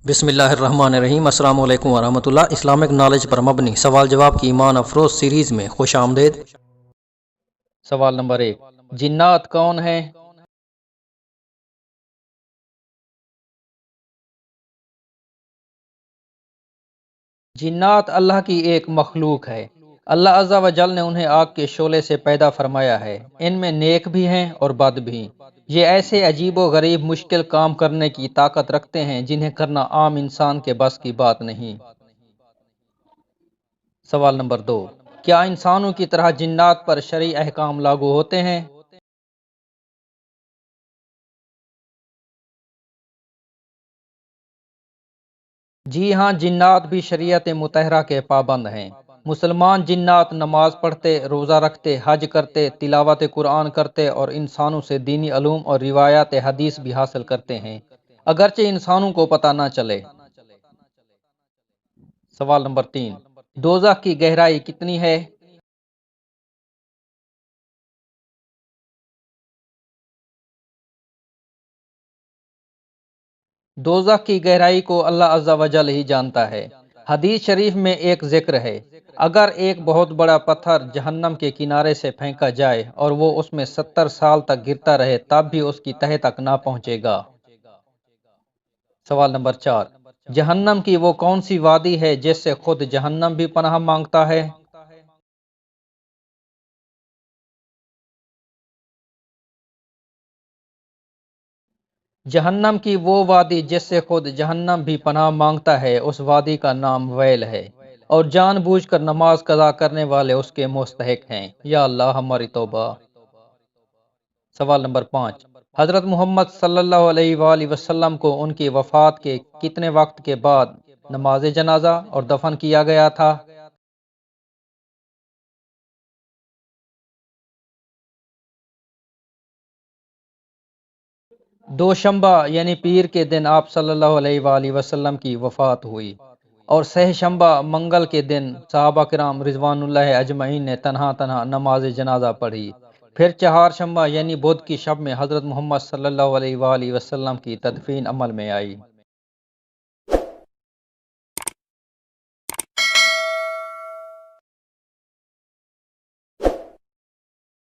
بسم اللہ الرحمن الرحیم۔ السلام علیکم ورحمۃ اللہ۔ اسلامک نالج پر مبنی سوال جواب کی ایمان افروز سیریز میں خوش آمدید۔ سوال نمبر 1، جنات کون ہیں؟ جنات اللہ کی ایک مخلوق ہے۔ اللہ عز و جل نے انہیں آگ کے شعلے سے پیدا فرمایا ہے۔ ان میں نیک بھی ہیں اور بد بھی۔ یہ ایسے عجیب و غریب مشکل کام کرنے کی طاقت رکھتے ہیں جنہیں کرنا عام انسان کے بس کی بات نہیں۔ سوال نمبر 2، کیا انسانوں کی طرح جنات پر شرعی احکام لاگو ہوتے ہیں؟ جی ہاں، جنات بھی شریعت مطہرہ کے پابند ہیں۔ مسلمان جنات نماز پڑھتے، روزہ رکھتے، حج کرتے، تلاوت قرآن کرتے اور انسانوں سے دینی علوم اور روایات حدیث بھی حاصل کرتے ہیں، اگرچہ انسانوں کو پتہ نہ چلے۔ سوال نمبر 3، دوزخ کی گہرائی کتنی ہے؟ دوزخ کی گہرائی کو اللہ عز و جل ہی جانتا ہے۔ حدیث شریف میں ایک ذکر ہے، اگر ایک بہت بڑا پتھر جہنم کے کنارے سے پھینکا جائے اور وہ اس میں 70 سال تک گرتا رہے تب بھی اس کی تہہ تک نہ پہنچے گا۔ سوال نمبر 4، جہنم کی وہ کون سی وادی ہے جس سے خود جہنم بھی پناہ مانگتا ہے؟ جہنم کی وہ وادی جس سے خود جہنم بھی پناہ مانگتا ہے، اس وادی کا نام ویل ہے، اور جان بوجھ کر نماز قضا کرنے والے اس کے مستحق ہیں۔ یا اللہ ہماری توبہ۔ سوال نمبر 5، حضرت محمد صلی اللہ علیہ وآلہ وسلم کو ان کی وفات کے کتنے وقت کے بعد نماز جنازہ اور دفن کیا گیا تھا؟ دوشنبہ یعنی پیر کے دن آپ صلی اللہ علیہ وآلہ وسلم کی وفات ہوئی، اور سہ شنبہ منگل کے دن صحابہ کرام رضوان اللہ اجمعین نے تنہا نماز جنازہ پڑھی۔ پھر چہار شنبہ یعنی بدھ کی شب میں حضرت محمد صلی اللہ علیہ وآلہ وسلم کی تدفین عمل میں آئی۔